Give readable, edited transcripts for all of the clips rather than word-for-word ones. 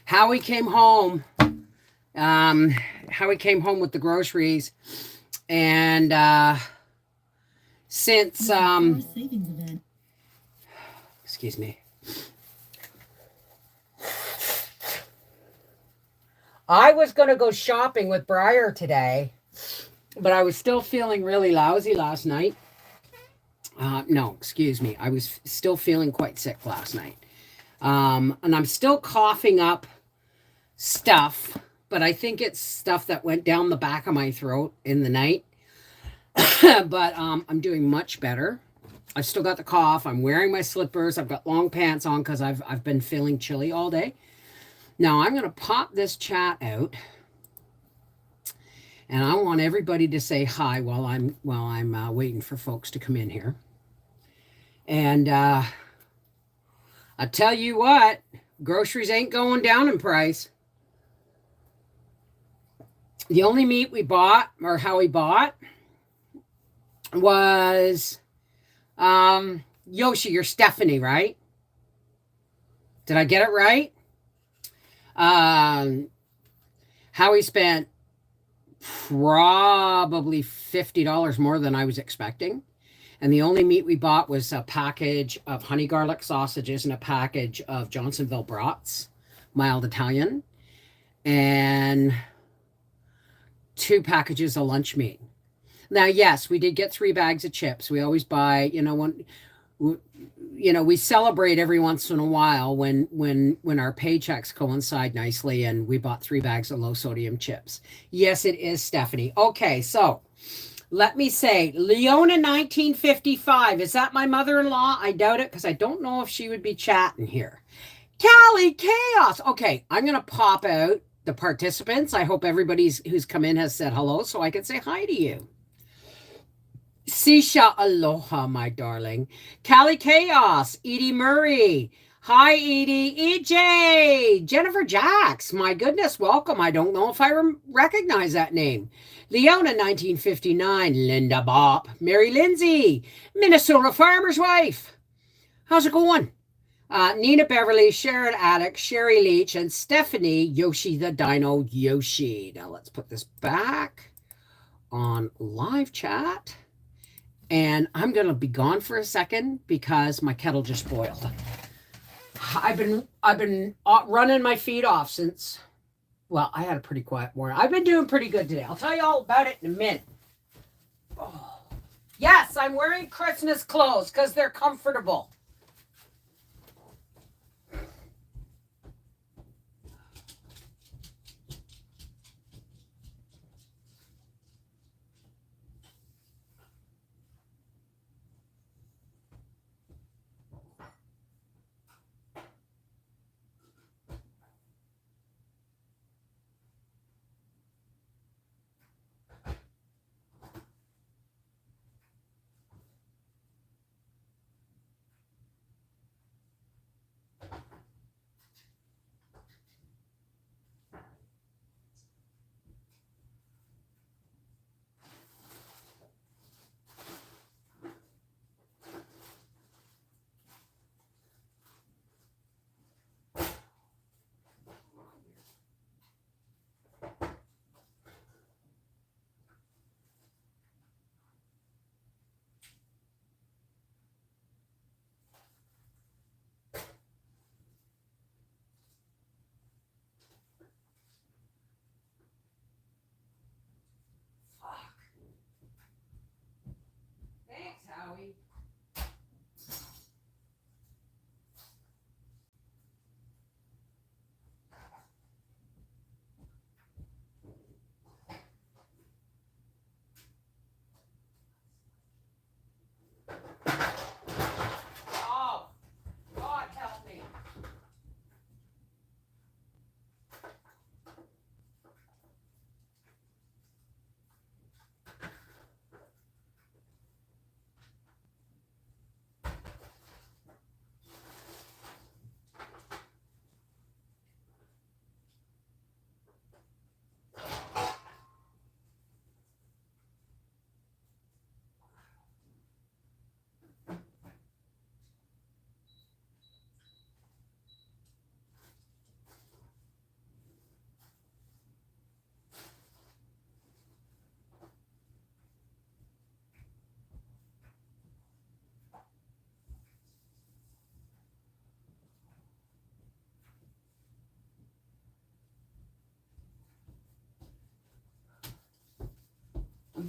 Howie came home. Howie came home with the groceries, and since excuse me, I was gonna go shopping with Briar today, but I was still feeling really lousy last night. No, excuse me. I was still feeling quite sick last night. And I'm still coughing up stuff, but I think it's stuff that went down the back of my throat in the night. But I'm doing much better. I've still got the cough. I'm wearing my slippers. I've got long pants on because I've been feeling chilly all day. Now I'm gonna pop this chat out, and I want everybody to say hi while I'm waiting for folks to come in here. And I tell you what, groceries ain't going down in price. The only meat we bought, or how we bought, was Yoshi, you're Stephanie, right? Did I get it right? Howie spent probably $50 more than I was expecting. And the only meat we bought was a package of honey garlic sausages and a package of Johnsonville brats, mild Italian, and 2 packages of lunch meat. Now, yes, we did get 3 bags of chips. We always buy, we celebrate every once in a while when our paychecks coincide nicely, and we bought 3 bags of low sodium chips. Yes, it is, Stephanie. Okay, so let me say, Leona 1955. Is that my mother-in-law? I doubt it because I don't know if she would be chatting here. Callie Chaos. Okay, I'm going to pop out the participants. I hope everybody who's come in has said hello so I can say hi to you. Sisha Aloha, my darling. Callie Chaos. Edie Murray. Hi, Edie. EJ. Jennifer Jacks. My goodness, welcome. I don't know if I recognize that name. Leona 1959. Linda Bopp. Mary Lindsay. Minnesota Farmer's Wife. How's it going? Nina Beverly, Sharon Attic, Sherry Leach, and Stephanie Yoshi the Dino Yoshi. Now let's put this back on live chat. And I'm going to be gone for a second because my kettle just boiled. I've been running my feet off since, well, I had a pretty quiet morning. I've been doing pretty good today. I'll tell you all about it in a minute. Oh. Yes, I'm wearing Christmas clothes because they're comfortable.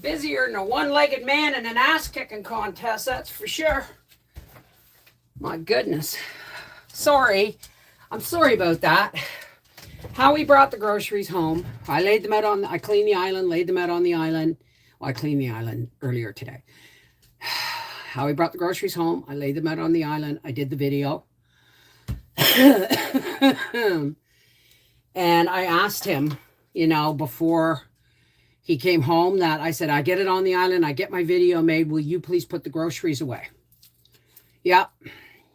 busier than a one-legged man in an ass-kicking contest, that's for sure. My goodness. Sorry. I'm sorry about that. Howie brought the groceries home. I laid them out on, I cleaned the island, laid them out on the island. Well, I cleaned the island earlier today. Howie brought the groceries home. I laid them out on the island. I did the video. And I asked him, before he came home, that I said, I get it on the island. I get my video made. Will you please put the groceries away? Yep.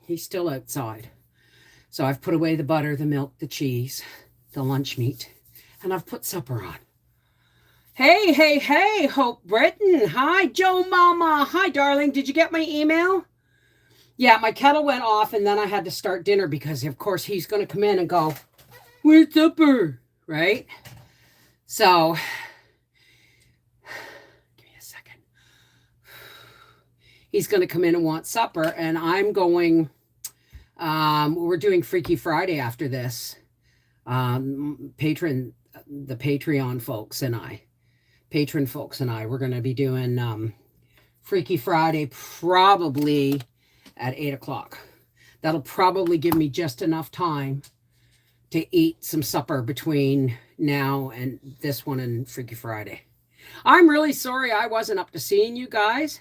He's still outside. So I've put away the butter, the milk, the cheese, the lunch meat, and I've put supper on. Hey, Hope Britton. Hi, Joe Mama. Hi, darling. Did you get my email? Yeah, my kettle went off, and then I had to start dinner because, of course, he's going to come in and go, where's supper? Right? So, give me a second. He's going to come in and want supper, and I'm going, we're doing Freaky Friday after this. The Patreon folks and I, we're going to be doing Freaky Friday probably at 8 o'clock. That'll probably give me just enough time to eat some supper between now and this one and Freaky Friday. I'm really sorry I wasn't up to seeing you guys.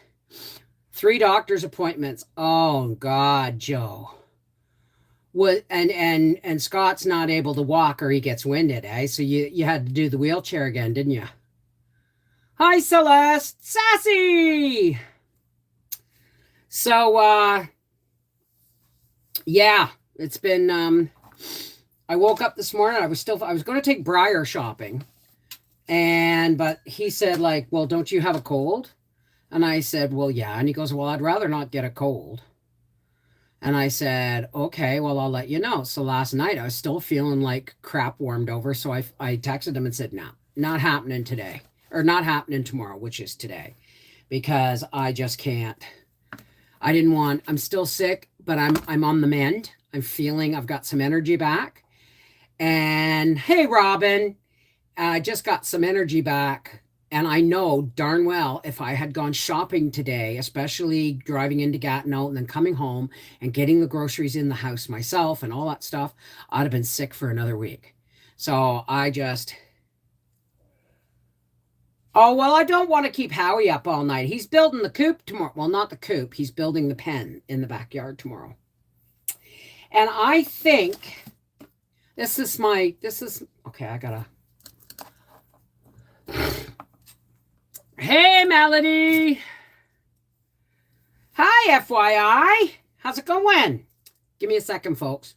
3 doctor's appointments. Oh God, Joe. And Scott's not able to walk or he gets winded, eh? So you had to do the wheelchair again, didn't you? Hi, Celeste. Sassy. So, yeah, it's been, I woke up this morning. I was going to take Briar shopping. But he said, like, well, don't you have a cold? And I said, well, yeah. And he goes, well, I'd rather not get a cold. And I said, okay, well, I'll let you know. So last night I was still feeling like crap warmed over. So I texted him and said, no, not happening today, or not happening tomorrow, which is today, because I just can't. I'm still sick, but I'm on the mend. I'm feeling I've got some energy back. And hey, Robin, I just got some energy back. And I know darn well if I had gone shopping today, especially driving into Gatineau and then coming home and getting the groceries in the house myself and all that stuff, I'd have been sick for another week. So I don't want to keep Howie up all night. He's building the coop tomorrow. Well, not the coop. He's building the pen in the backyard tomorrow. And I think okay, I gotta. Hey, Melody. Hi, FYI. How's it going? Give me a second, folks.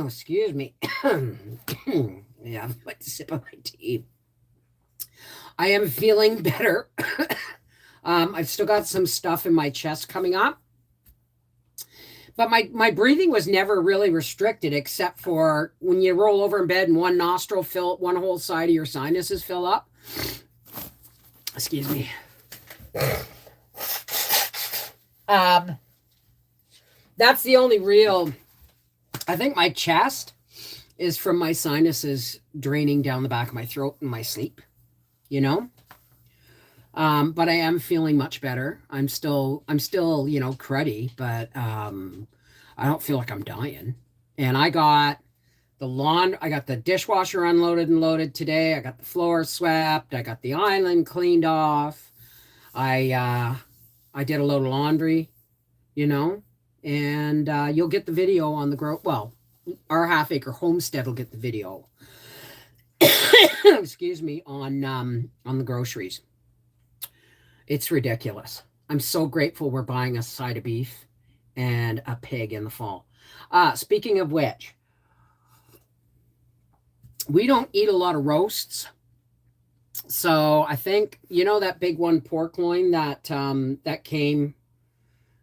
Excuse me. Yeah, I'm about to sip on my tea. I am feeling better. I've still got some stuff in my chest coming up. But my breathing was never really restricted, except for when you roll over in bed and one whole side of your sinuses fill up. Excuse me. That's the only real, I think my chest is from my sinuses draining down the back of my throat in my sleep, but I am feeling much better. I'm still, cruddy, but, I don't feel like I'm dying. And I got the dishwasher unloaded and loaded today. I got the floor swept. I got the island cleaned off. I did a load of laundry, and you'll get the video on our half-acre homestead will get the video. Excuse me, on the groceries. It's ridiculous. I'm so grateful we're buying a side of beef and a pig in the fall. Speaking of which, we don't eat a lot of roasts. So I think, that big one pork loin that came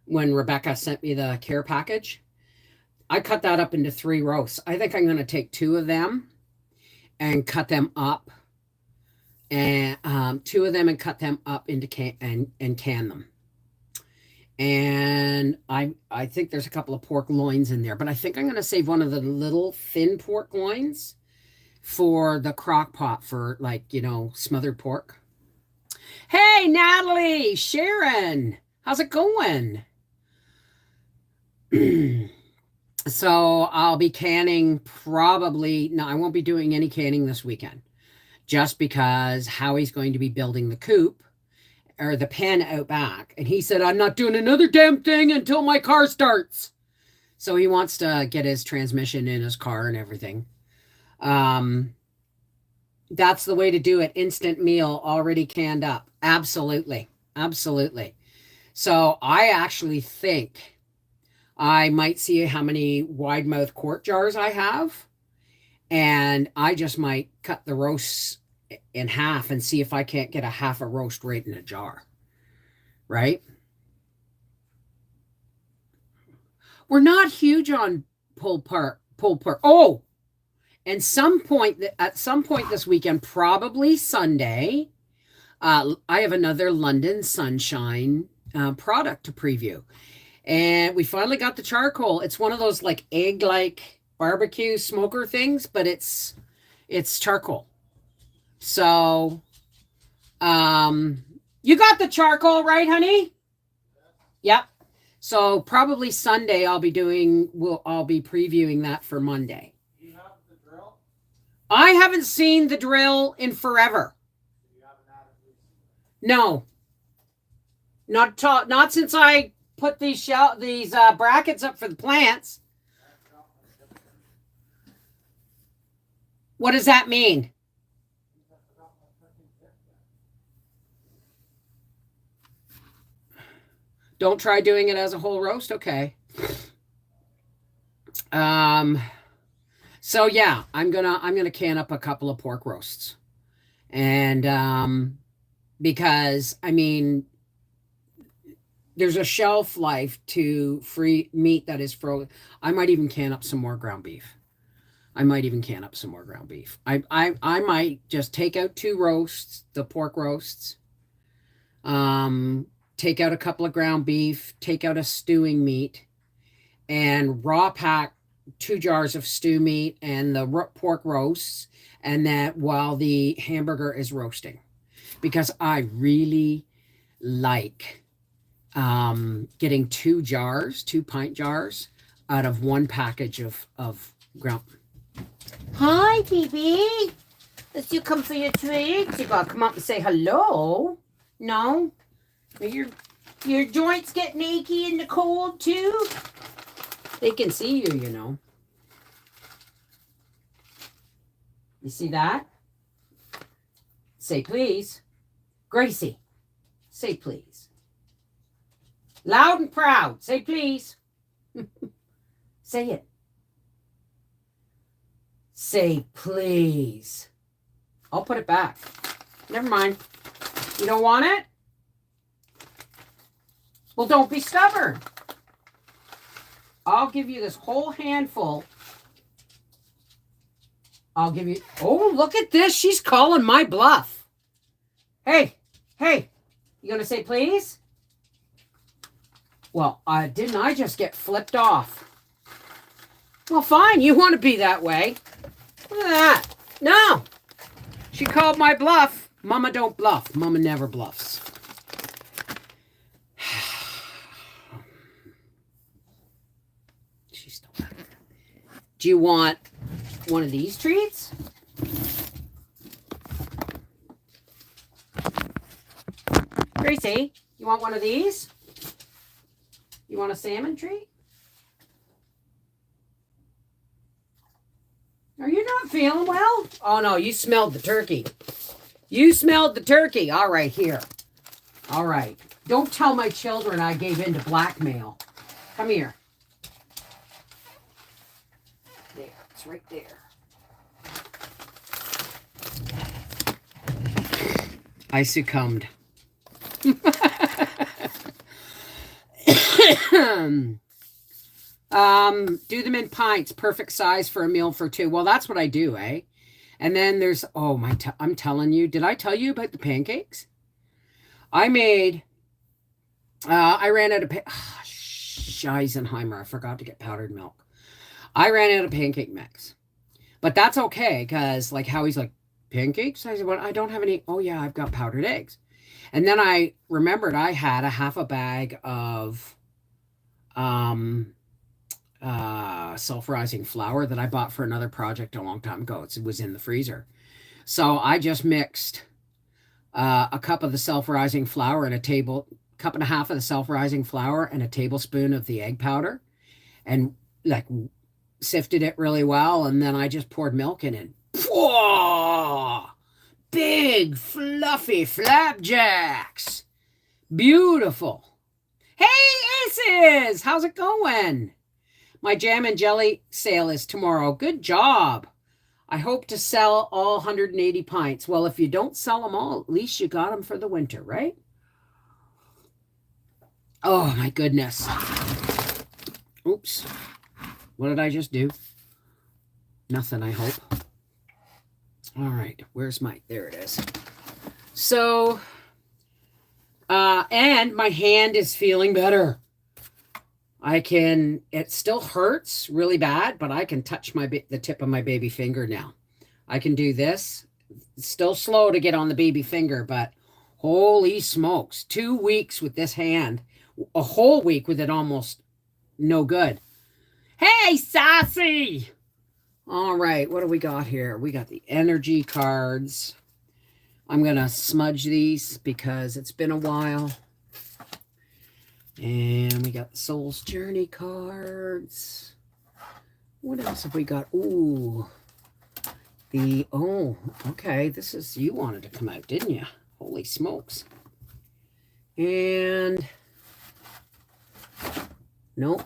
when Rebecca sent me the care package. I cut that up into 3 roasts. I think I'm going to take 2 of them and cut them up and 2 of them, and cut them up into and can them. And I think there's a couple of pork loins in there, but I think I'm going to save one of the little thin pork loins for the crock pot for, like, smothered pork. Hey, Natalie, Sharon, how's it going? So I'll be canning probably. No, I won't be doing any canning this weekend, just because Howie's going to be building the coop or the pen out back. And he said, I'm not doing another damn thing until my car starts. So he wants to get his transmission in his car and everything. That's the way to do it. Instant meal already canned up. Absolutely. Absolutely. So I actually think I might see how many wide mouth quart jars I have. And I just might cut the roasts in half and see if I can't get a half a roast right in a jar. Right? We're not huge on pulled pork. Oh, and at some point this weekend, probably Sunday, I have another London Sunshine product to preview. And we finally got the charcoal. It's one of those like egg-like barbecue smoker things, but it's charcoal. So, you got the charcoal, right, honey? Yep. So probably Sunday I'll be previewing that for Monday. Do you have the drill? I haven't seen the drill in forever. You haven't had it recently? No. Not since I put these brackets up for the plants. What does that mean? Don't try doing it as a whole roast? Okay. So yeah, I'm gonna can up a couple of pork roasts. And because I mean there's a shelf life to free meat that is frozen. I might even can up some more ground beef. I might just take out 2 roasts, the pork roasts. Take out a couple of ground beef, take out a stewing meat, and raw pack 2 jars of stew meat and the pork roasts, and that while the hamburger is roasting, because I really like getting 2 pint jars out of 1 package of ground. Hi, baby. Let's you come for your treats. You gotta come up and say hello. No? Your joints getting achy in the cold too? They can see you, you know. You see that? Say please. Gracie, say please. Loud and proud. Say please. Say it. Say please. I'll put it back. Never mind. You don't want it? Well, don't be stubborn. I'll give you this whole handful. I'll give you... Oh, look at this. She's calling my bluff. Hey. You going to say please? Well, didn't I just get flipped off? Well, fine. You want to be that way. Look at that. No. She called my bluff. Mama don't bluff. Mama never bluffs. She's still back there. Do you want one of these treats? Gracie, you want one of these? You want a salmon treat? Are you not feeling well? Oh, no, you smelled the turkey. You smelled the turkey. All right, here. All right. Don't tell my children I gave in to blackmail. Come here. There. It's right there. I succumbed. Do them in pints. Perfect size for a meal for 2. Well, that's what I do, eh? And then there's, oh, I'm telling you, did I tell you about the pancakes? I made, I ran out of, Scheisenheimer, I forgot to get powdered milk. I ran out of pancake mix. But that's okay, because like Howie's like, pancakes? I said, well, I don't have any. Oh, yeah, I've got powdered eggs. And then I remembered I had a half a bag of um, self-rising flour that I bought for another project a long time ago. It was in the freezer. So I just mixed a cup of the self-rising flour and cup and a half of the self-rising flour and a tablespoon of the egg powder, and like sifted it really well. And then I just poured milk in it. Whoa! Big fluffy flapjacks. Beautiful. Hey, Aces! How's it going? My jam and jelly sale is tomorrow. Good job. I hope to sell all 180 pints. Well, if you don't sell them all, at least you got them for the winter, right? Oh, my goodness. Oops. What did I just do? Nothing, I hope. All right. Where's there it is. So, and my hand is feeling better. It still hurts really bad, but I can touch the tip of my baby finger now. I can do this. It's still slow to get on the baby finger, but holy smokes, 2 weeks with this hand, a whole week with it almost no good. Hey, Sassy! All right, what do we got here? We got the energy cards. I'm going to smudge these because it's been a while. And we got the Soul's Journey cards. What else have we got? Ooh. Okay. You wanted to come out, didn't you? Holy smokes. And, nope.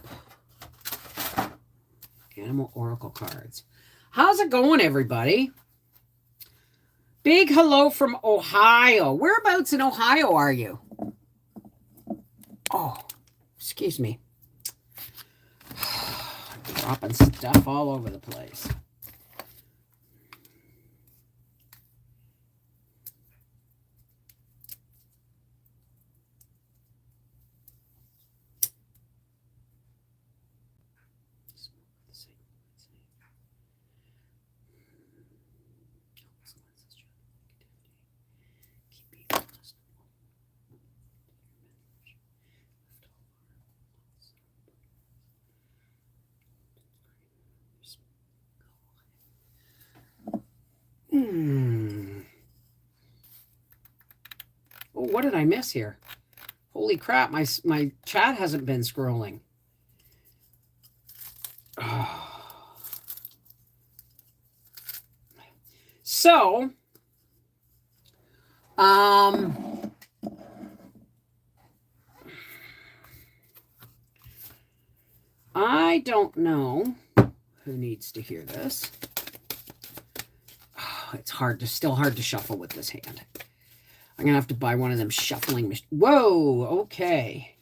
Animal Oracle cards. How's it going, everybody? Big hello from Ohio. Whereabouts in Ohio are you? Oh, excuse me. Dropping stuff all over the place. Oh, what did I miss here? Holy crap, my chat hasn't been scrolling. So, I don't know who needs to hear this. It's still hard to shuffle with this hand. I'm going to have to buy one of them shuffling machines. Whoa, okay.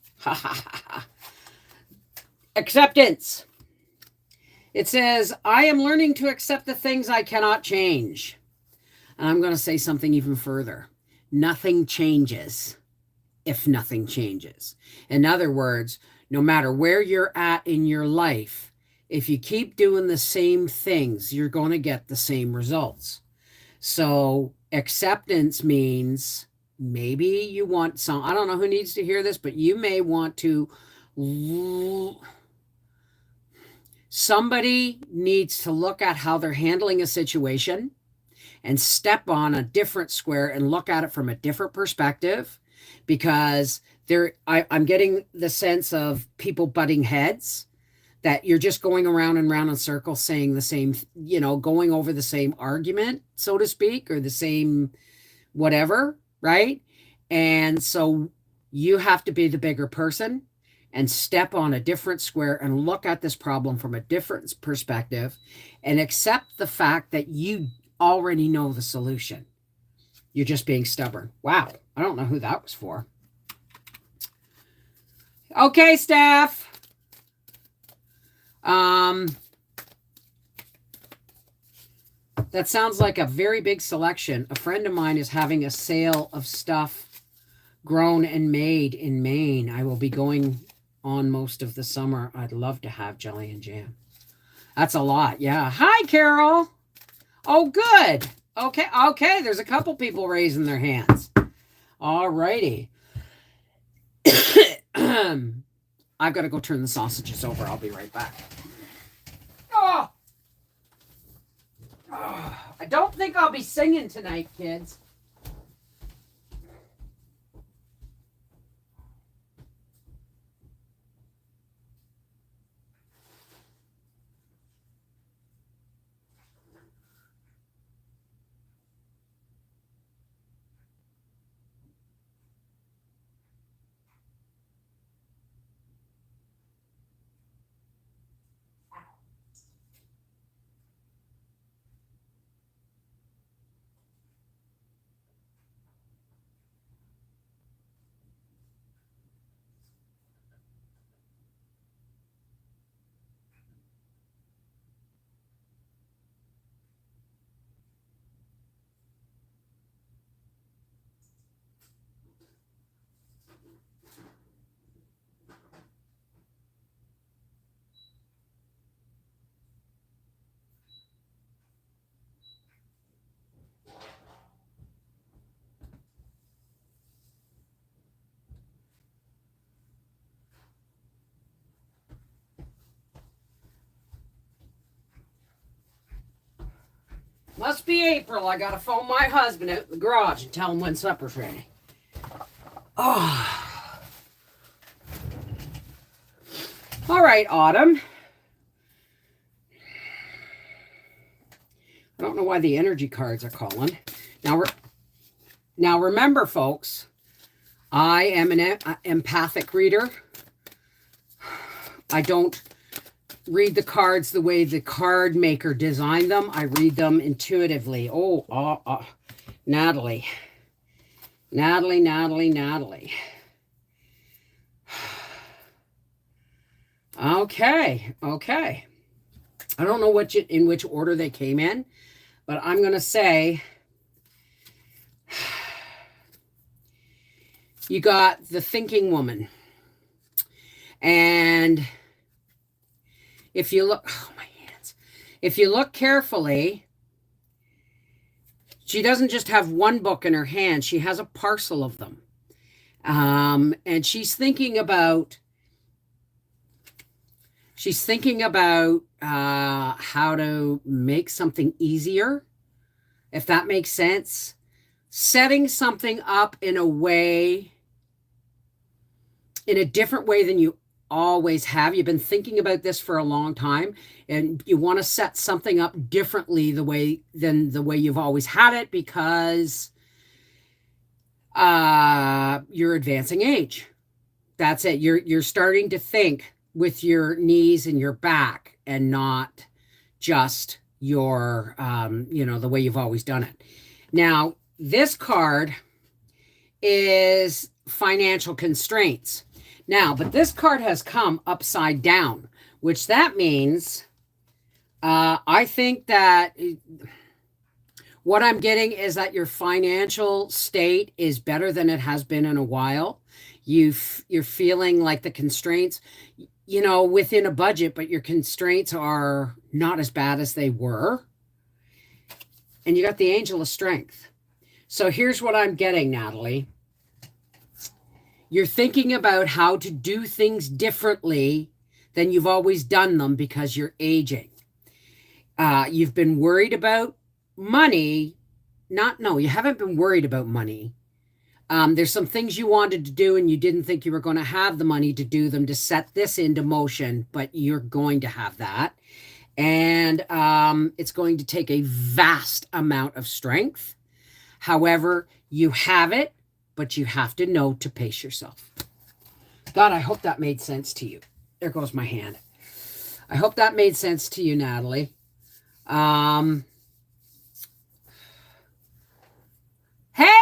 Acceptance. It says, I am learning to accept the things I cannot change. And I'm going to say something even further. Nothing changes if nothing changes. In other words, no matter where you're at in your life, if you keep doing the same things, you're going to get the same results. So acceptance means maybe you want I don't know who needs to hear this, but you may want to, somebody needs to look at how they're handling a situation and step on a different square and look at it from a different perspective, because I'm getting the sense of people butting heads, that you're just going around and round in circles saying the same, going over the same argument, so to speak, or the same whatever, right? And so you have to be the bigger person and step on a different square and look at this problem from a different perspective and accept the fact that you already know the solution. You're just being stubborn. Wow. I don't know who that was for. Okay, Steph. That sounds like a very big selection. A friend of mine is having a sale of stuff grown and made in Maine. I will be going on most of the summer. I'd love to have jelly and jam. That's a lot. Yeah. Hi, Carol. Oh, good. Okay. Okay. There's a couple people raising their hands. All righty. I've got to go turn the sausages over. I'll be right back. Oh! I don't think I'll be singing tonight, kids. Must be April. I gotta phone my husband out in the garage and tell him when supper's ready. Oh. All right, Autumn. I don't know why the energy cards are calling. Now remember, folks, I am an empathic reader. I don't read the cards the way the card maker designed them. I read them intuitively. Natalie. Okay. I don't know in which order they came in, but I'm going to say you got the thinking woman. And if you look, if you look carefully, she doesn't just have one book in her hand. She has a parcel of them. And she's thinking about how to make something easier, if that makes sense. Setting something up in a different way than you always have. You've been thinking about this for a long time, and you want to set something up differently than the way you've always had it, because you're advancing age. That's it. You're starting to think with your knees and your back, and not just your the way you've always done it. Now, this card is financial constraints. Now, but this card has come upside down, which that means I think that what I'm getting is that your financial state is better than it has been in a while. You're feeling like the constraints, within a budget, but your constraints are not as bad as they were. And you got the Angel of Strength. So here's what I'm getting, Natalie. You're thinking about how to do things differently than you've always done them because you're aging. You've been worried about money. You haven't been worried about money. There's some things you wanted to do and you didn't think you were going to have the money to do them, to set this into motion, but you're going to have that. And it's going to take a vast amount of strength. However, you have it, but you have to know to pace yourself. God, I hope that made sense to you. There goes my hand. I hope that made sense to you, Natalie. Hey,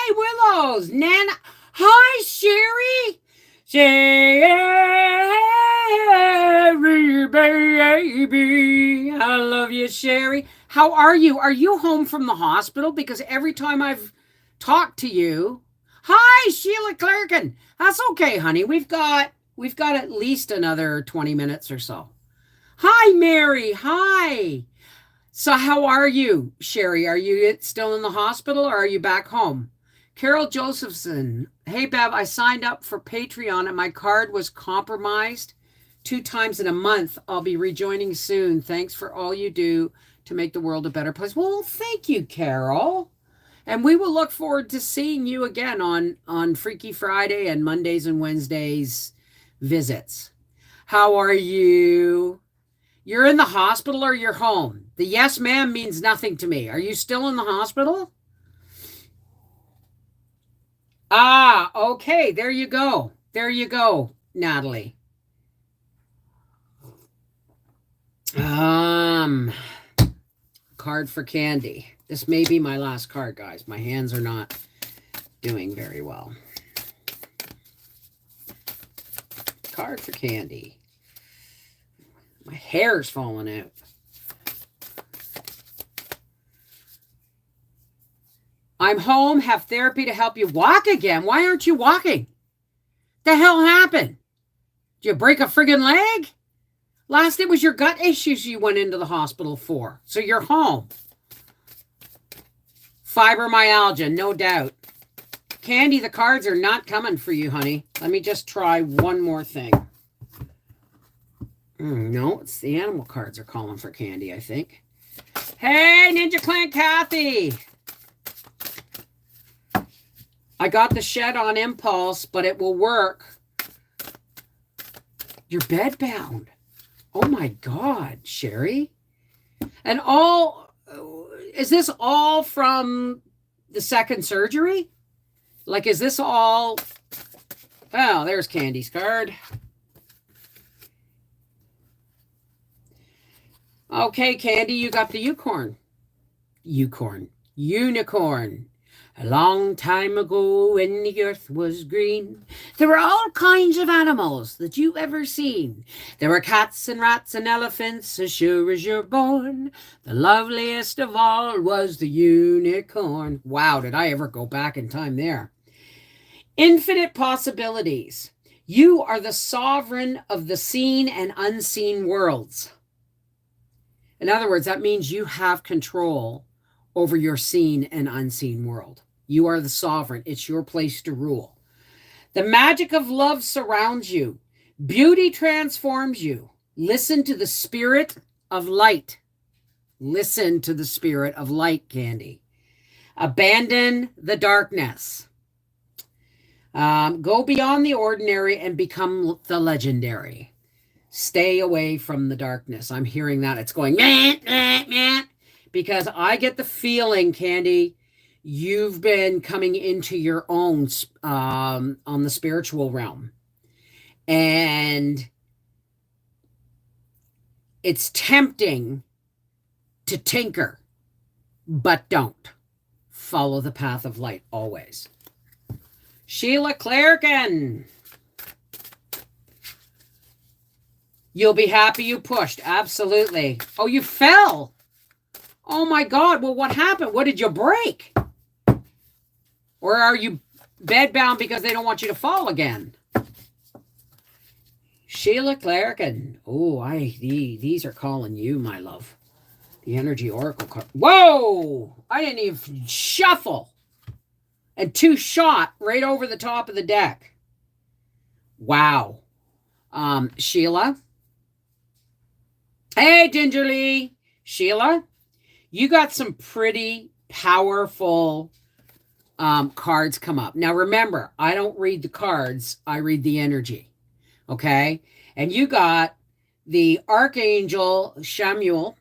Willows. Nana. Hi, Sherry. Sherry. Sherry, baby. I love you, Sherry. How are you? Are you home from the hospital? Because every time I've talked to you, hi, Sheila Clerkin. That's okay, honey. We've got at least another 20 minutes or so. Hi, Mary. Hi. So how are you, Sherry? Are you still in the hospital or are you back home? Carol Josephson. Hey, Bev, I signed up for Patreon and my card was compromised 2 times in a month. I'll be rejoining soon. Thanks for all you do to make the world a better place. Well, thank you, Carol. And we will look forward to seeing you again on Freaky Friday and Mondays and Wednesdays visits. How are you? You're in the hospital or you're home? The yes, ma'am means nothing to me. Are you still in the hospital? Ah, okay. There you go. There you go, Natalie. Um, Card for Candy. This may be my last card, guys. My hands are not doing very well. Card for Candy. My hair's falling out. I'm home, have therapy to help you walk again. Why aren't you walking? The hell happened? Did you break a friggin' leg? Last it was your gut issues you went into the hospital for. So you're home. Fibromyalgia, no doubt. Candy, the cards are not coming for you, honey. Let me just try one more thing. No, it's the animal cards are calling for Candy, I think. Hey, Ninja Clan Kathy. I got the shed on impulse, but it will work. You're bedbound. Oh my God, Sherry. And is this all from the second surgery? Like, is this all? Oh, there's Candy's card. Okay, Candy, you got the unicorn. Unicorn. A long time ago when the earth was green, there were all kinds of animals that you've ever seen. There were cats and rats and elephants as sure as you're born. The loveliest of all was the unicorn. Wow, did I ever go back in time there. Infinite possibilities. You are the sovereign of the seen and unseen worlds. In other words, that means you have control over your seen and unseen world. You are the sovereign. It's your place to rule. The magic of love surrounds you. Beauty transforms you. Listen to the spirit of light. Listen to the spirit of light, Candy. Abandon the darkness. Go beyond the ordinary and become the legendary. Stay away from the darkness. I'm hearing that. It's going, meh, meh, meh. Because I get the feeling, Candy, you've been coming into your own on the spiritual realm. And it's tempting to tinker, but don't. Follow the path of light always. Sheila Clerkin. You'll be happy you pushed. Absolutely. Oh, you fell. Oh my God. Well, what happened? What did you break? Or are you bedbound because they don't want you to fall again? Sheila Clerkin. Oh, these are calling you, my love. The Energy Oracle card. Whoa! I didn't even shuffle. And 2 shot right over the top of the deck. Wow. Sheila. Hey, Gingerly. Sheila, you got some pretty powerful cards come up. Now, remember, I don't read the cards. I read the energy. Okay? And you got the Archangel Shamuel.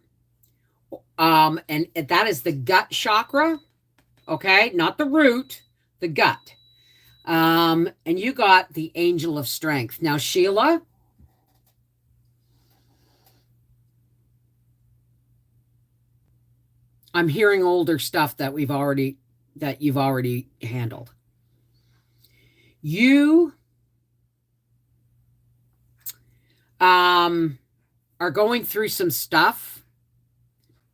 And that is the gut chakra. Okay? Not the root, the gut. And you got the Angel of Strength. Now, Sheila, I'm hearing older stuff that you've already handled. You are going through some stuff.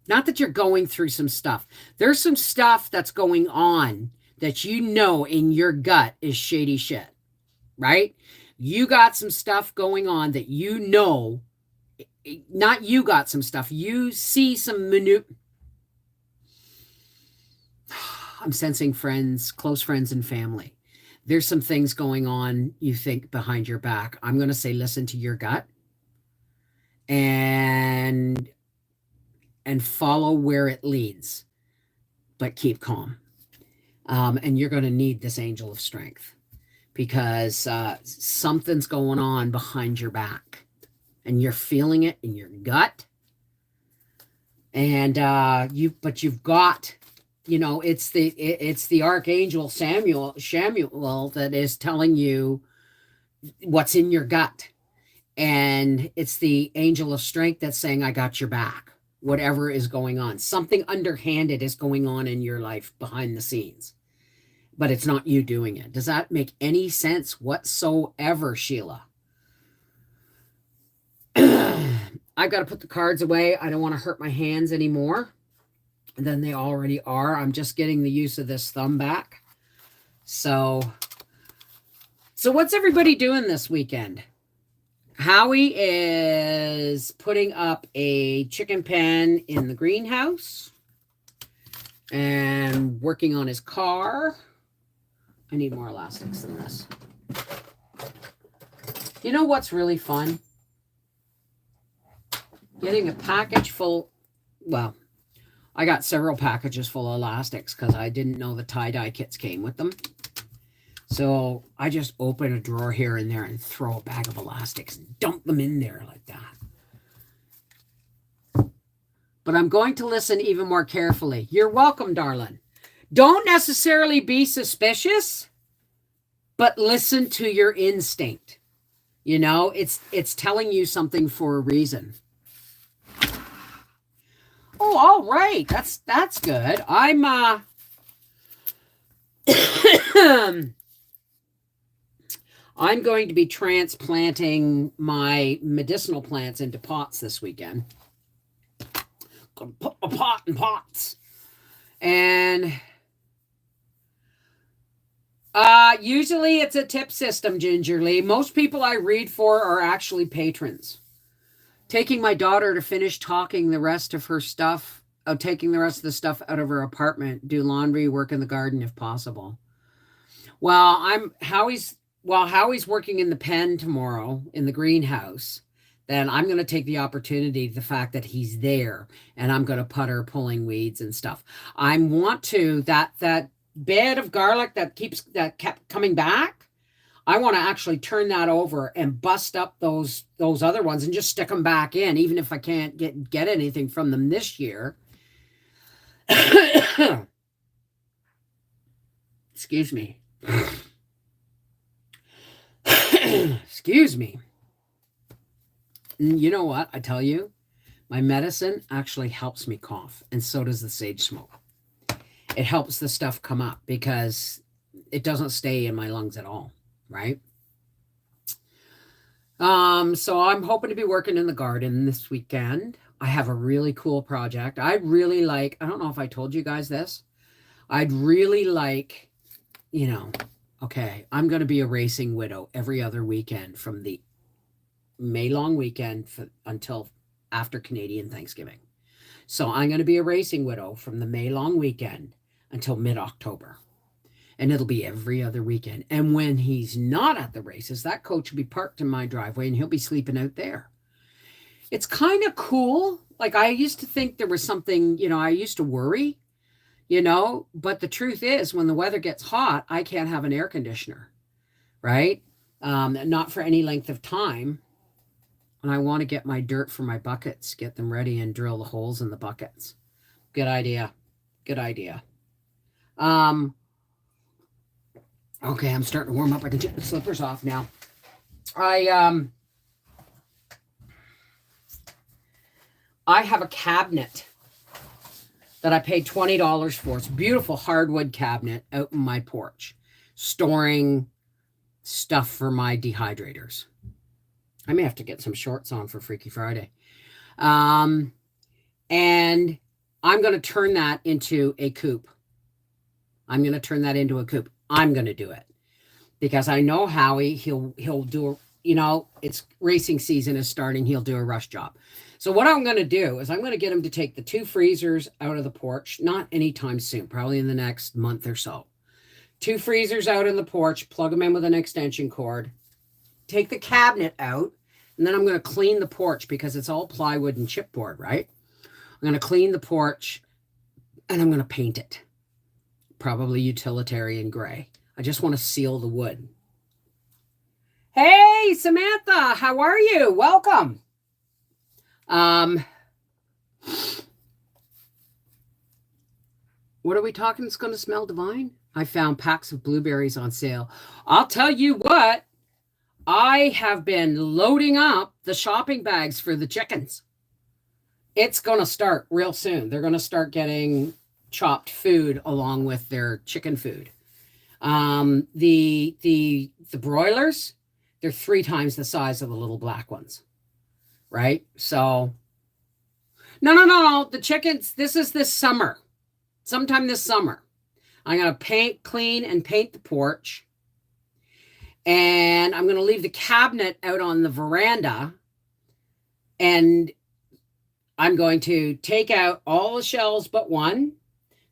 Not that you're going through some stuff. There's some stuff that's going on that you know in your gut is shady shit, right? You got some stuff going on that you know, not you got some stuff. You see some I'm sensing friends, close friends and family. There's some things going on you think behind your back. I'm going to say listen to your gut and follow where it leads, but keep calm. And you're going to need this angel of strength because something's going on behind your back and you're feeling it in your gut. And you've got, you know, it's the archangel Samuel that is telling you what's in your gut. And it's the angel of strength that's saying, I got your back, whatever is going on. Something underhanded is going on in your life behind the scenes, but it's not you doing it. Does that make any sense whatsoever, Sheila? I've got to put the cards away. I don't want to hurt my hands anymore than they already are. I'm just getting the use of this thumb back. So what's everybody doing this weekend? Howie is putting up a chicken pen in the greenhouse and working on his car. I need more elastics than this. You know what's really fun? Getting a package full, well, I got several packages full of elastics because I didn't know the tie-dye kits came with them. So I just open a drawer here and there and throw a bag of elastics and dump them in there like that. But I'm going to listen even more carefully. You're welcome, darling. Don't necessarily be suspicious, but listen to your instinct. You know, it's telling you something for a reason. Oh, all right. That's good. I'm going to be transplanting my medicinal plants into pots this weekend. Gonna put a pot in pots. And usually it's a tip system, Gingerly. Most people I read for are actually patrons. Taking my daughter to finish talking the rest of her stuff, taking the rest of the stuff out of her apartment, do laundry, work in the garden if possible. Well, Howie's working in the pen tomorrow in the greenhouse, then I'm going to take the opportunity, the fact that he's there, and I'm going to putter pulling weeds and stuff. I want to, that bed of garlic that kept coming back, I want to actually turn that over and bust up those other ones and just stick them back in, even if I can't get anything from them this year. Excuse me. Excuse me. You know what? I tell you, my medicine actually helps me cough, and so does the sage smoke. It helps the stuff come up because it doesn't stay in my lungs at all, right? So I'm hoping to be working in the garden this weekend. I have a really cool project. I don't know if I told you guys this. I'd really like, okay, I'm going to be a racing widow every other weekend from the May long weekend until after Canadian Thanksgiving. So I'm going to be a racing widow from the May long weekend until mid-October. And it'll be every other weekend. And when he's not at the races, that coach will be parked in my driveway and he'll be sleeping out there. It's kind of cool. Like, I used to think there was something, I used to worry, but the truth is when the weather gets hot, I can't have an air conditioner, right? Not for any length of time. And I want to get my dirt for my buckets, get them ready and drill the holes in the buckets. Good idea. Good idea. Okay, I'm starting to warm up. I can take the slippers off now. I have a cabinet that I paid $20 for. It's a beautiful hardwood cabinet out in my porch, storing stuff for my dehydrators. I may have to get some shorts on for Freaky Friday. And I'm going to turn that into a coop. I'm going to turn that into a coop. I'm going to do it because I know Howie. He'll do. It's racing season is starting. He'll do a rush job. So what I'm going to do is I'm going to get him to take the 2 freezers out of the porch. Not anytime soon. Probably in the next month or so. 2 freezers out in the porch. Plug them in with an extension cord. Take the cabinet out. And then I'm going to clean the porch because it's all plywood and chipboard, right? I'm going to clean the porch and I'm going to paint it. Probably utilitarian gray. I just want to seal the wood. Hey, Samantha, how are you? Welcome. What are we talking? It's going to smell divine. I found packs of blueberries on sale. I'll tell you what. I have been loading up the shopping bags for the chickens. It's going to start real soon. They're going to start getting chopped food along with their chicken food. The broilers, they're 3 times the size of the little black ones, right? So, no. The chickens, this is this summer. Sometime this summer. I'm going to clean and paint the porch. And I'm going to leave the cabinet out on the veranda. And I'm going to take out all the shelves but one,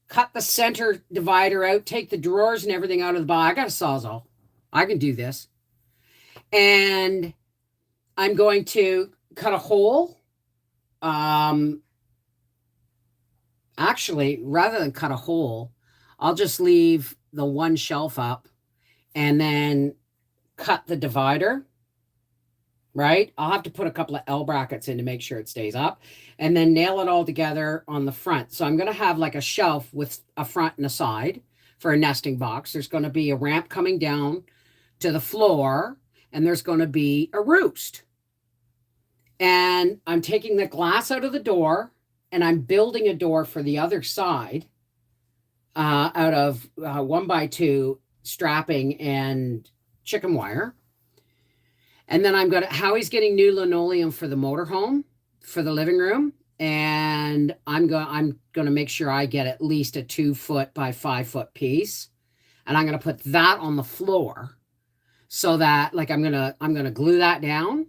cut the center divider out, take the drawers and everything out of the box. I got a Sawzall. I can do this. And I'm going to cut a hole. Actually, rather than cut a hole, I'll just leave the one shelf up and then cut the divider, right? I'll have to put a couple of L brackets in to make sure it stays up and then nail it all together on the front. So I'm going to have like a shelf with a front and a side for a nesting box. There's going to be a ramp coming down to the floor and there's going to be a roost. And I'm taking the glass out of the door and I'm building a door for the other side out of 1x2 strapping and chicken wire. And then Howie's getting new linoleum for the motorhome for the living room. And I'm going to make sure I get at least a 2-foot by 5-foot piece. And I'm going to put that on the floor so that I'm going to glue that down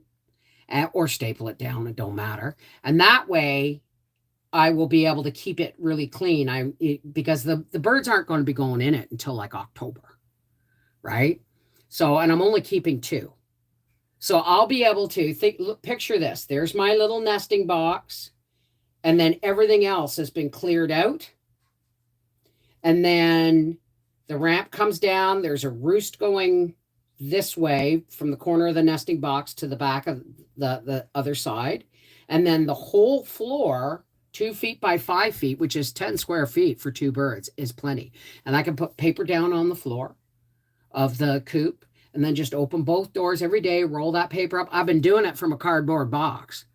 or staple it down. It don't matter. And that way I will be able to keep it really clean. Because the birds aren't going to be going in it until like October. Right? So, and I'm only keeping 2. So I'll be able to picture this. There's my little nesting box. And then everything else has been cleared out. And then the ramp comes down. There's a roost going this way from the corner of the nesting box to the back of the other side. And then the whole floor, 2 feet by 5 feet, which is 10 square feet for 2 birds, is plenty. And I can put paper down on the floor of the coop and then just open both doors every day, roll that paper up. I've been doing it from a cardboard box.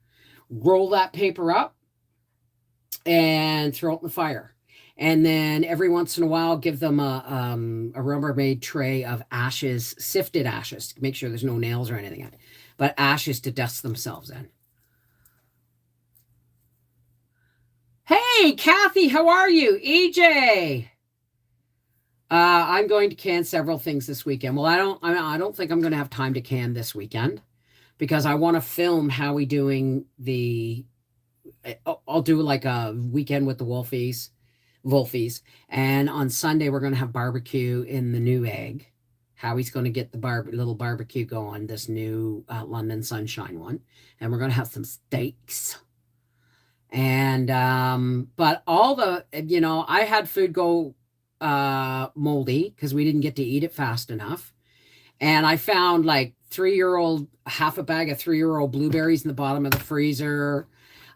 Roll that paper up and throw it in the fire. And then every once in a while, give them a Rubbermaid tray of ashes, sifted ashes, to make sure there's no nails or anything in it, but ashes to dust themselves in. Hey, Kathy, how are you? EJ. I'm going to can several things this weekend. Well, I don't think I'm going to have time to can this weekend because I want to film Howie doing I'll do like a weekend with the Wolfies. And on Sunday, we're going to have barbecue in the new egg. Howie's going to get the little barbecue going, this new London Sunshine one. And we're going to have some steaks. And, but all I had food go moldy because we didn't get to eat it fast enough. And I found like half a bag of 3-year-old blueberries in the bottom of the freezer.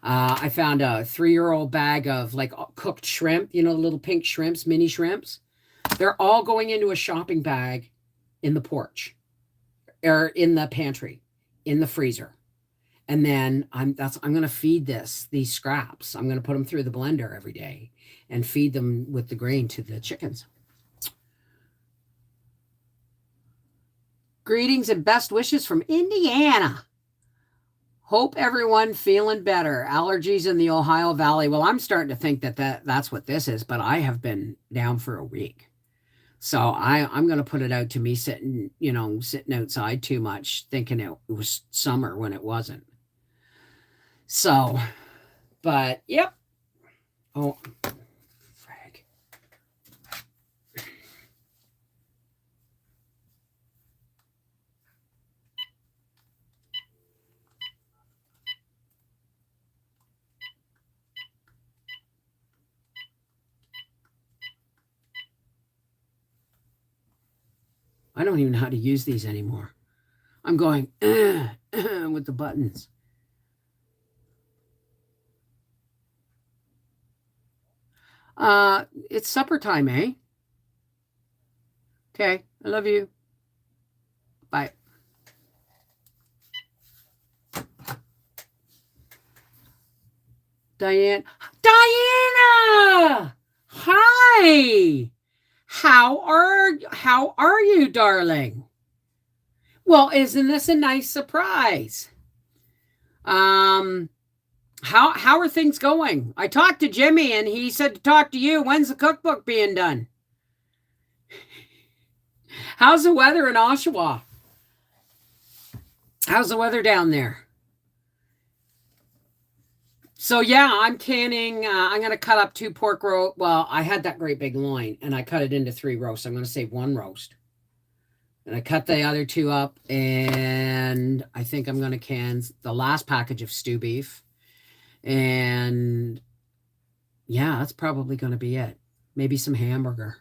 I found a 3-year-old bag of like cooked shrimp, the little pink shrimps, mini shrimps. They're all going into a shopping bag in the porch or in the pantry, in the freezer. And then I'm going to feed these scraps. I'm going to put them through the blender every day and feed them with the grain to the chickens. Greetings and best wishes from Indiana. Hope everyone feeling better. Allergies in the Ohio Valley. Well, I'm starting to think that's what this is, but I have been down for a week. So I'm going to put it out to me sitting outside too much, thinking it was summer when it wasn't. So, but yep. Oh, frag. I don't even know how to use these anymore. I'm going with the buttons. It's supper time, eh? Okay, I love you. Bye. Diana! Hi! How are you, darling? Well, isn't this a nice surprise? How are things going? I talked to Jimmy and he said to talk to you. When's the cookbook being done? How's the weather in Oshawa? How's the weather down there? So yeah, I'm canning. I'm going to cut up 2 pork roast. Well, I had that great big loin, and I cut it into 3 roasts. I'm going to save 1 roast, and I cut the other 2 up. And I think I'm going to can the last package of stew beef. And yeah, that's probably going to be it. Maybe some hamburger.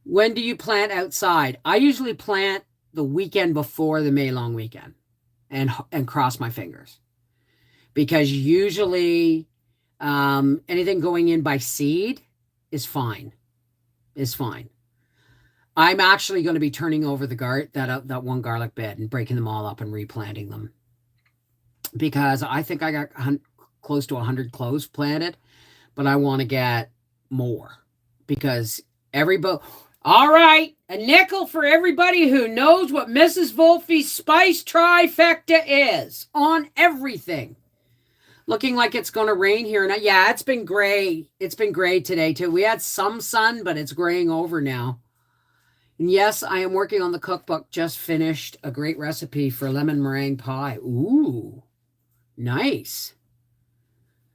When do you plant outside? I usually plant the weekend before the May long weekend, and cross my fingers. Because usually anything going in by seed is fine. I'm actually going to be turning over that 1 garlic bed and breaking them all up and replanting them. Because I think I got close to 100 cloves planted, but I want to get more. Because all right, a nickel for everybody who knows what Mrs. Wolfie's spice trifecta is on everything. Looking like it's going to rain here. Now, yeah, it's been gray. It's been gray today, too. We had some sun, but it's graying over now. And yes, I am working on the cookbook. Just finished a great recipe for lemon meringue pie. Ooh, nice.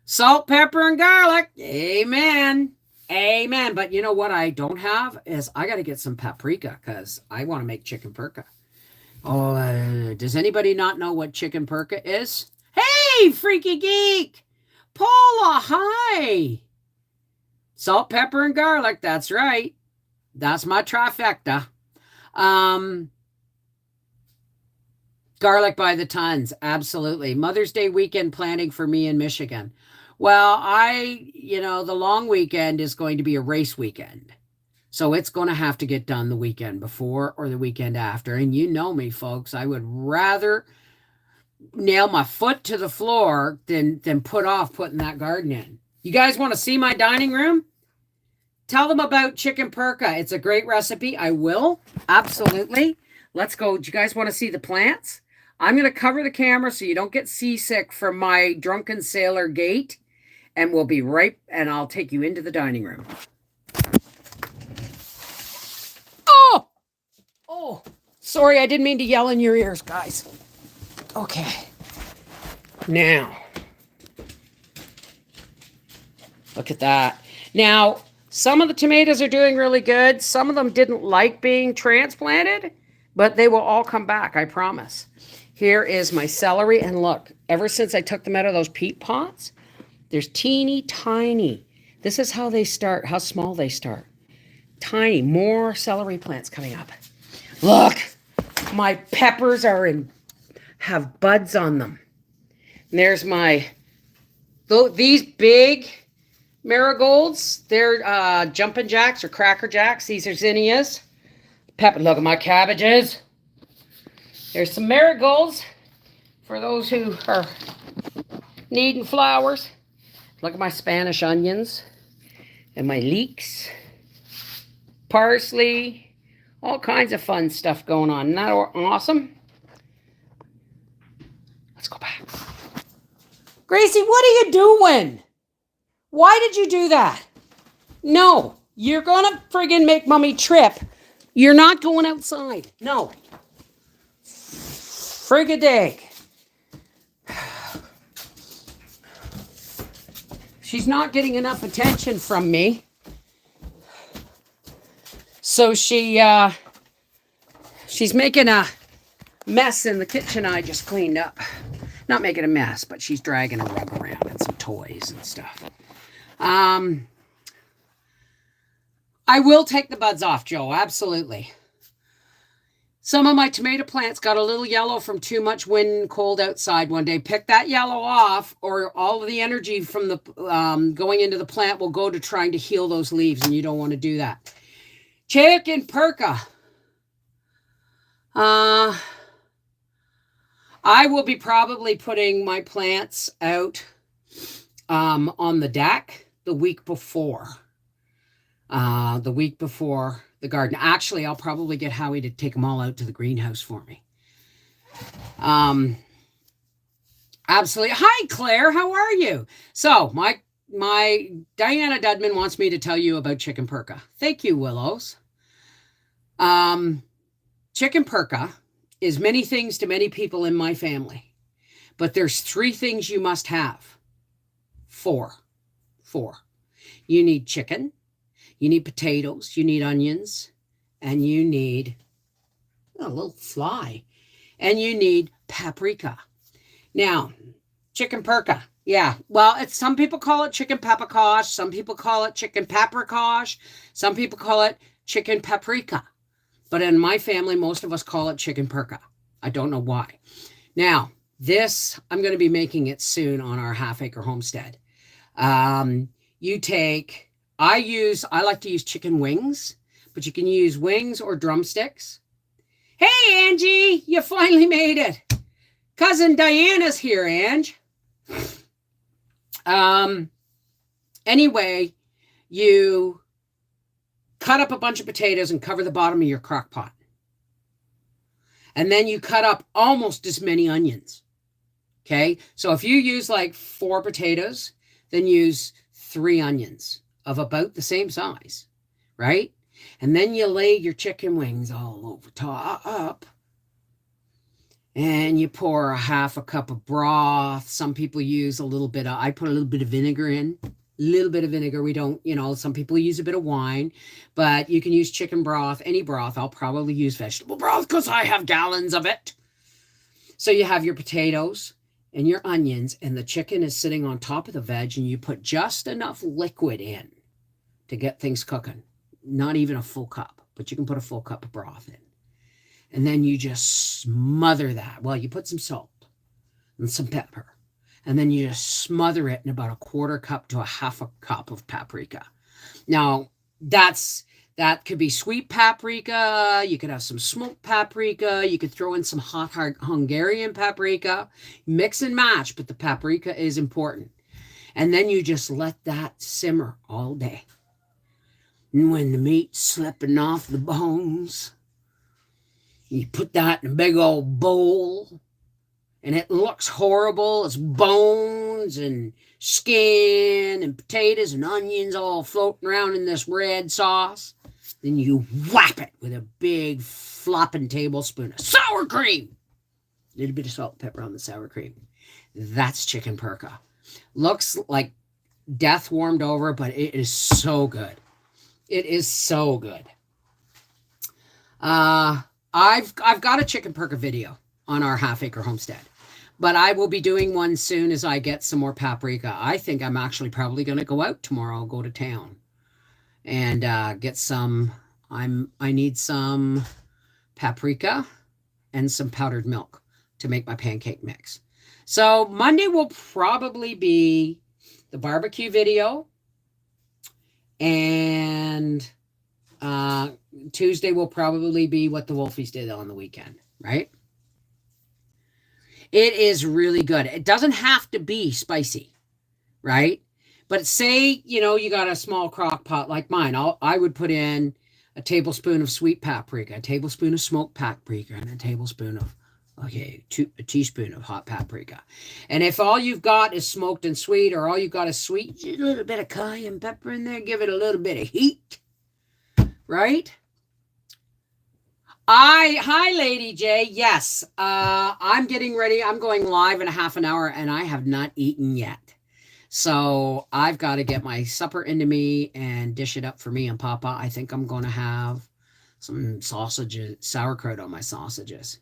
Salt, pepper, and garlic. Amen. Amen. But you know what I don't have is I got to get some paprika because I want to make chicken perka. Oh, does anybody not know what chicken perka is? Hey, Freaky Geek! Paula, hi! Salt, pepper, and garlic. That's right. That's my trifecta. Garlic by the tons. Absolutely. Mother's Day weekend planning for me in Michigan. Well, the long weekend is going to be a race weekend. So it's going to have to get done the weekend before or the weekend after. And you know me, folks. I would rather nail my foot to the floor than put off putting that garden in. You guys want to see my dining room? Tell them about chicken perka. It's a great recipe. I will. Absolutely. Let's go. Do you guys want to see the plants? I'm going to cover the camera so you don't get seasick from my drunken sailor gait. And we'll be right, and I'll take you into the dining room. Oh, sorry, I didn't mean to yell in your ears, guys. Okay. Now, look at that. Now, some of the tomatoes are doing really good. Some of them didn't like being transplanted, but they will all come back, I promise. Here is my celery, and look, ever since I took them out of those peat pots, there's teeny tiny. This is how they start, how small they start. Tiny, more celery plants coming up. Look, my peppers have buds on them. And there's these big marigolds. They're jumping jacks or cracker jacks. These are zinnias. Look at my cabbages. There's some marigolds for those who are needing flowers. Look at my Spanish onions and my leeks. Parsley. All kinds of fun stuff going on. Isn't that awesome? Gracie, what are you doing? Why did you do that? No, you're gonna friggin' make mommy trip. You're not going outside. No. Frigadig. She's not getting enough attention from me. So she's making a mess in the kitchen I just cleaned up. Not making a mess, but she's dragging a rug around and some toys and stuff. I will take the buds off, Joe. Absolutely. Some of my tomato plants got a little yellow from too much wind and cold outside one day. Pick that yellow off, or all of the energy from the going into the plant will go to trying to heal those leaves, and you don't want to do that. Chicken perka. I will be probably putting my plants out on the deck the week before. The garden. Actually, I'll probably get Howie to take them all out to the greenhouse for me. Absolutely. Hi, Claire. How are you? So my Diana Dudman wants me to tell you about chicken perka. Thank you, Willows. Chicken perka is many things to many people in my family, but there's 3 things you must have. 4. You need chicken. You need potatoes, you need onions, and you need a little fly, and you need paprika. Now, chicken perka. Yeah, well, some people call it chicken paprikash, some people call it chicken paprikash, some people call it chicken paprika. But in my family, most of us call it chicken perka. I don't know why. Now, this, I'm going to be making it soon on our half-acre homestead. I like to use chicken wings, but you can use wings or drumsticks. Hey, Angie, you finally made it. Cousin Diana's here, Ange. Anyway, you cut up a bunch of potatoes and cover the bottom of your crock pot. And then you cut up almost as many onions. Okay, so if you use like 4 potatoes, then use 3 onions of about the same size, right? And then you lay your chicken wings all over top. And you pour a half a cup of broth. Some people use I put a little bit of vinegar in. A little bit of vinegar. We don't, some people use a bit of wine. But you can use chicken broth, any broth. I'll probably use vegetable broth because I have gallons of it. So you have your potatoes and your onions, and the chicken is sitting on top of the veg, and you put just enough liquid in to get things cooking. Not even a full cup, but you can put a full cup of broth in. And then you just smother that. Well, you put some salt and some pepper, and then you just smother it in about a 1/4 cup to a 1/2 cup of paprika. Now, that could be sweet paprika. You could have some smoked paprika. You could throw in some hot Hungarian paprika. Mix and match, but the paprika is important. And then you just let that simmer all day. And when the meat's slipping off the bones, you put that in a big old bowl, and it looks horrible. It's bones and skin and potatoes and onions all floating around in this red sauce. Then you whap it with a big flopping tablespoon of sour cream. A little bit of salt and pepper on the sour cream. That's chicken perka. Looks like death warmed over, but it is so good. It is so good. I've got a chicken perka video on our half-acre homestead, but I will be doing one soon as I get some more paprika. I think I'm actually probably going to go out tomorrow. I'll go to town and get some. I need some paprika and some powdered milk to make my pancake mix. So Monday will probably be the barbecue video, and Tuesday will probably be what the Wolfies did on the weekend, right? It is really good. It doesn't have to be spicy, right? But say, you got a small crock pot like mine. I would put in a tablespoon of sweet paprika, a tablespoon of smoked paprika, and a tablespoon of Okay, a teaspoon of hot paprika. And if all you've got is smoked and sweet, or all you've got is sweet, just a little bit of cayenne pepper in there, give it a little bit of heat, right? Hi, Lady J. Yes, I'm getting ready. I'm going live in a half an hour, and I have not eaten yet. So I've got to get my supper into me and dish it up for me and Papa. I think I'm going to have some sausages, sauerkraut on my sausages.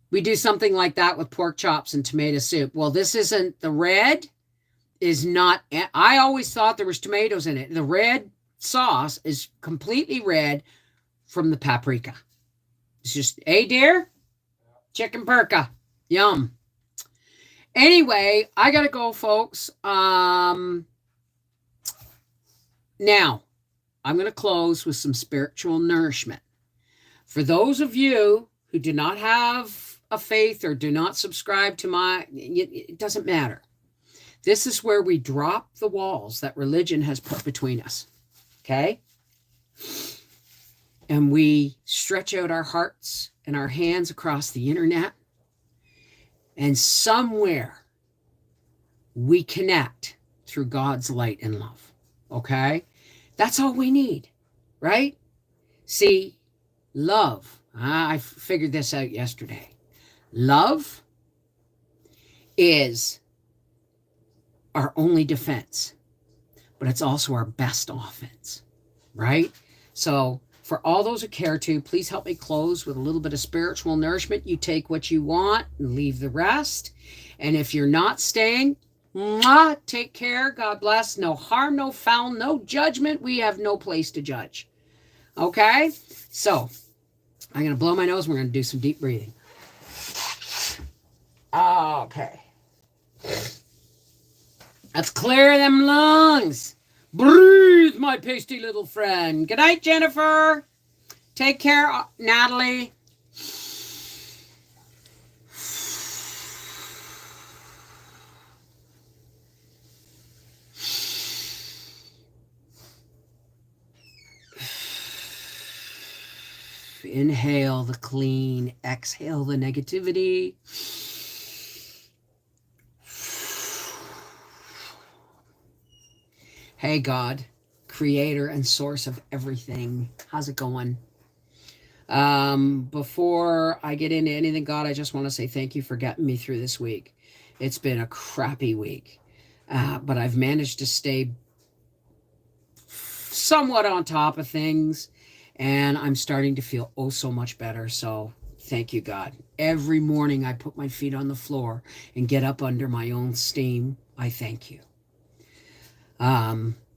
We do something like that with pork chops and tomato soup. Well, this isn't, the red is not, I always thought there was tomatoes in it. The red sauce is completely red from the paprika. It's just, hey dear, chicken perka, yum. Anyway, I gotta go, folks. Now I'm gonna close with some spiritual nourishment. For those of you who do not have a faith or do not subscribe to it doesn't matter. This is where we drop the walls that religion has put between us. Okay? And we stretch out our hearts and our hands across the internet. And somewhere we connect through God's light and love. Okay? That's all we need, right? See, love. I figured this out yesterday. Love is our only defense, but it's also our best offense, right? So for all those who care to, please help me close with a little bit of spiritual nourishment. You take what you want and leave the rest. And if you're not staying, take care. God bless. No harm, no foul, no judgment. We have no place to judge. Okay? So I'm going to blow my nose. We're going to do some deep breathing. Okay. Let's clear them lungs. Breathe, my pasty little friend. Good night, Jennifer. Take care, Natalie. Inhale the clean, exhale the negativity. Hey, God, creator and source of everything. How's it going? Before I get into anything, God, I just want to say thank you for getting me through this week. It's been a crappy week, but I've managed to stay somewhat on top of things, and I'm starting to feel oh so much better. So thank you, God. Every morning I put my feet on the floor and get up under my own steam. I thank you.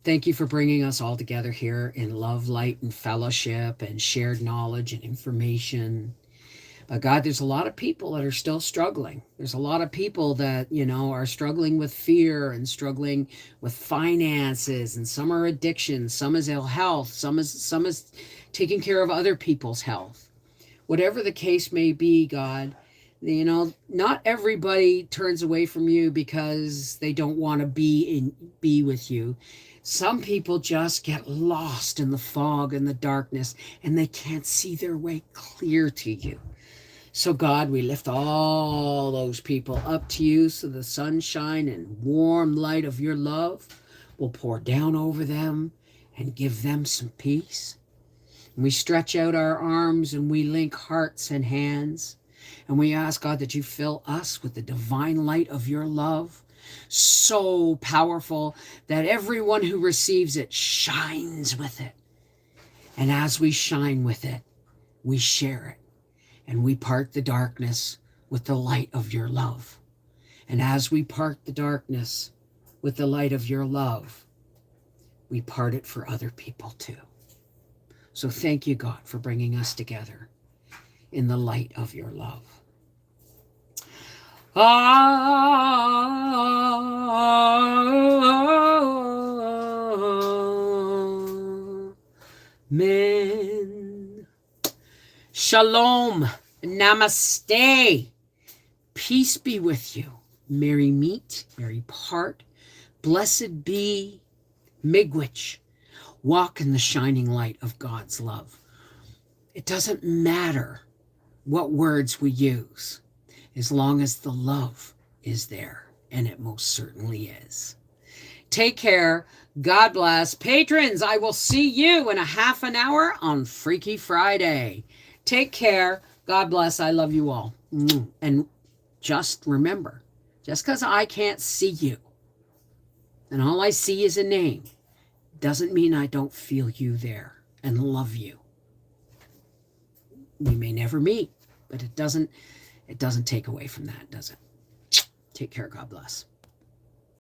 Thank you for bringing us all together here in love, light, and fellowship and shared knowledge and information. But God, there's a lot of people that are still struggling. There's a lot of people that, are struggling with fear and struggling with finances, and some are addictions, some is ill health, some is taking care of other people's health. Whatever the case may be, God, not everybody turns away from you because they don't want to be with you. Some people just get lost in the fog and the darkness, and they can't see their way clear to you. So God, we lift all those people up to you so the sunshine and warm light of your love will pour down over them and give them some peace. And we stretch out our arms and we link hearts and hands. And we ask, God, that you fill us with the divine light of your love, so powerful that everyone who receives it shines with it. And as we shine with it, we share it. And we part the darkness with the light of your love. And as we part the darkness with the light of your love, we part it for other people too. So thank you, God, for bringing us together in the light of your love. Amen. Shalom. Namaste. Peace be with you. Merry meet, merry part. Blessed be Miigwech. Walk in the shining light of God's love. It doesn't matter what words we use, as long as the love is there, and it most certainly is. Take care. God bless. Patrons, I will see you in a half an hour on Freaky Friday. Take care. God bless. I love you all. And just remember, just because I can't see you and all I see is a name, doesn't mean I don't feel you there and love you. We may never meet, but it doesn't take away from that, does it? Take care. God bless.